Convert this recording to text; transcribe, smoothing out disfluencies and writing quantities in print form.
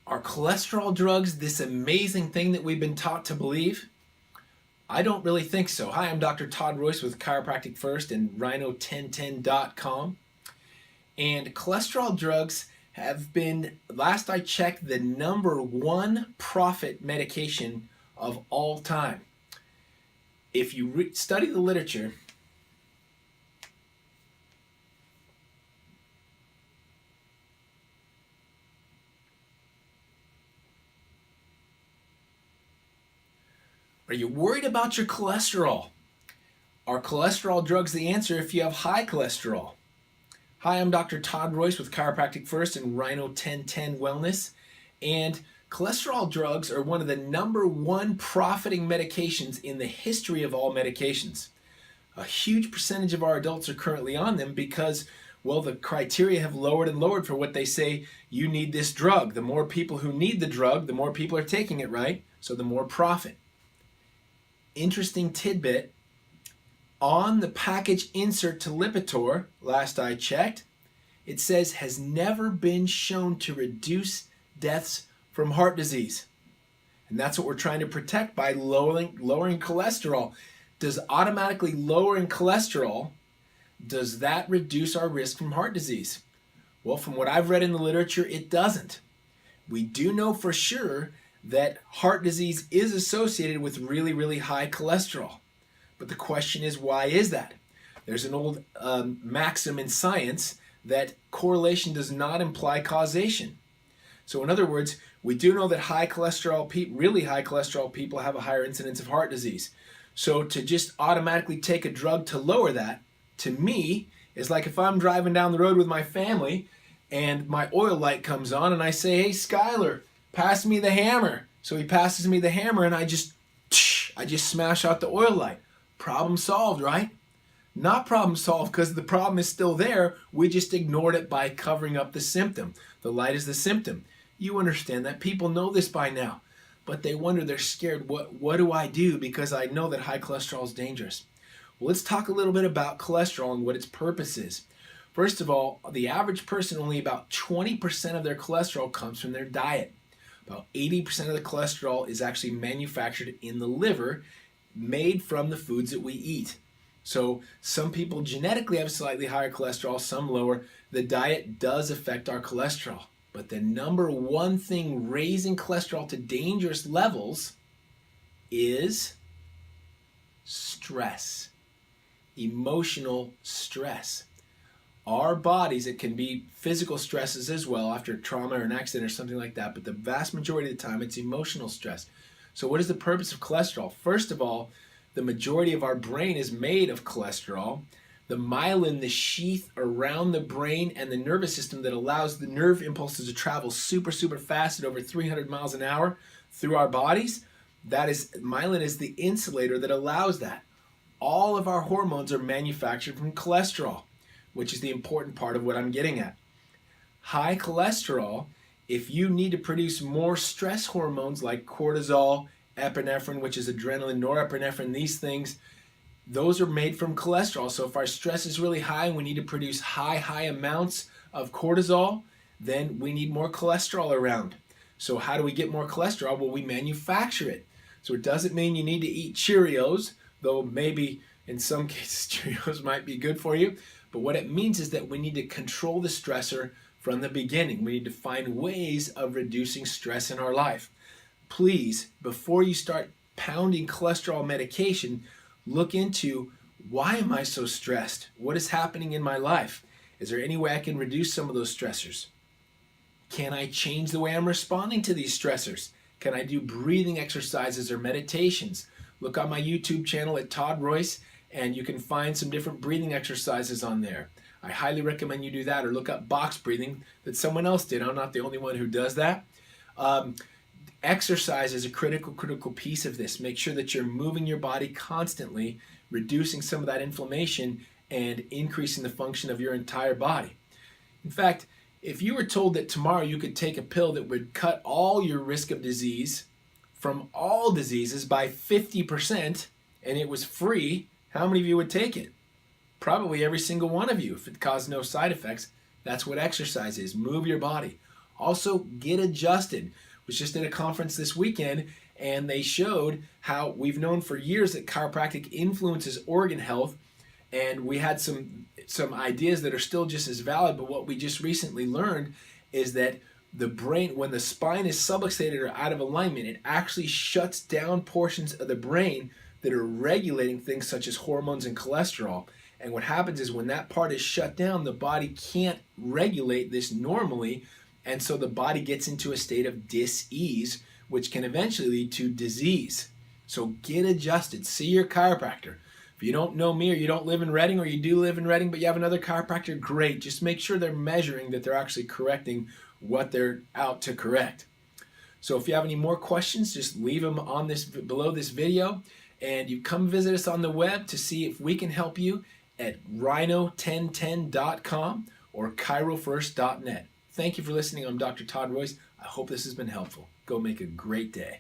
Are cholesterol drugs this amazing thing that we've been taught to believe? I don't really think so. Hi, I'm Dr. Todd Royce with Chiropractic First and Rhino1010.com. And cholesterol drugs have been, last I checked, the #1 profit medication of all time. If you study the literature, are you worried about your cholesterol? Are cholesterol drugs the answer if you have high cholesterol? Hi, I'm Dr. Todd Royce with Chiropractic First and Rhino1010 Wellness. And cholesterol drugs are one of the #1 profiting medications in the history of all medications. A huge percentage of our adults are currently on them because, well, the criteria have lowered and lowered for what they say you need this drug. The more people who need the drug, the more people are taking it, right? So the more profit. Interesting tidbit, on the package insert to Lipitor, last I checked, it says has never been shown to reduce deaths from heart disease. And that's what we're trying to protect by lowering cholesterol. Does automatically lowering cholesterol, does that reduce our risk from heart disease? Well, from what I've read in the literature, it doesn't. We do know for sure that heart disease is associated with really, really high cholesterol. But the question is, why is that? There's an old maxim in science that correlation does not imply causation. So in other words, we do know that really high cholesterol people have a higher incidence of heart disease. So to just automatically take a drug to lower that, to me, is like if I'm driving down the road with my family and my oil light comes on and I say, hey, Skyler, pass me the hammer. So he passes me the hammer and I just smash out the oil light. Problem solved, right? Not problem solved because the problem is still there. We just ignored it by covering up the symptom. The light is the symptom. You understand that. People know this by now. But they wonder, they're scared. What do I do? Because I know that high cholesterol is dangerous. Well, let's talk a little bit about cholesterol and what its purpose is. First of all, the average person, only about 20% of their cholesterol comes from their diet. About 80% of the cholesterol is actually manufactured in the liver, made from the foods that we eat. So some people genetically have slightly higher cholesterol, some lower. The diet does affect our cholesterol. But the #1 thing raising cholesterol to dangerous levels is stress, emotional stress. Our bodies, it can be physical stresses as well after trauma or an accident or something like that, but the vast majority of the time it's emotional stress. So what is the purpose of cholesterol? First of all, the majority of our brain is made of cholesterol. The myelin, the sheath around the brain and the nervous system that allows the nerve impulses to travel super, super fast at over 300 miles an hour through our bodies, myelin is the insulator that allows that. All of our hormones are manufactured from cholesterol, which is the important part of what I'm getting at. High cholesterol, if you need to produce more stress hormones like cortisol, epinephrine, which is adrenaline, norepinephrine, these things, those are made from cholesterol. So if our stress is really high and we need to produce high amounts of cortisol, then we need more cholesterol around. So how do we get more cholesterol? Well, we manufacture it. So it doesn't mean you need to eat Cheerios, though maybe in some cases Cheerios might be good for you. But what it means is that we need to control the stressor from the beginning. We need to find ways of reducing stress in our life. Please, before you start pounding cholesterol medication, look into, why am I so stressed? What is happening in my life? Is there any way I can reduce some of those stressors? Can I change the way I'm responding to these stressors? Can I do breathing exercises or meditations? Look on my YouTube channel at Todd Royce and you can find some different breathing exercises on there. I highly recommend you do that, or look up box breathing that someone else did. I'm not the only one who does that. Exercise is a critical piece of this. Make sure that you're moving your body constantly, reducing some of that inflammation and increasing the function of your entire body. In fact, if you were told that tomorrow you could take a pill that would cut all your risk of disease from all diseases by 50% and it was free, how many of you would take it? Probably every single one of you if it caused no side effects. That's what exercise is. Move your body. Also, get adjusted. Was just at a conference this weekend, and they showed how we've known for years that chiropractic influences organ health, and we had some ideas that are still just as valid. But what we just recently learned is that the brain, when the spine is subluxated or out of alignment, it actually shuts down portions of the brain that are regulating things such as hormones and cholesterol. And what happens is when that part is shut down, the body can't regulate this normally, and so the body gets into a state of dis-ease, which can eventually lead to disease. So get adjusted. See your chiropractor. If you don't know me, or you don't live in Reading, or you do live in Reading but you have another chiropractor, great. Just make sure they're measuring, that they're actually correcting what they're out to correct. So if you have any more questions, just leave them on below this video, and you come visit us on the web to see if we can help you at rhino1010.com or chirofirst.net. Thank you for listening. I'm Dr. Todd Royce. I hope this has been helpful. Go make a great day.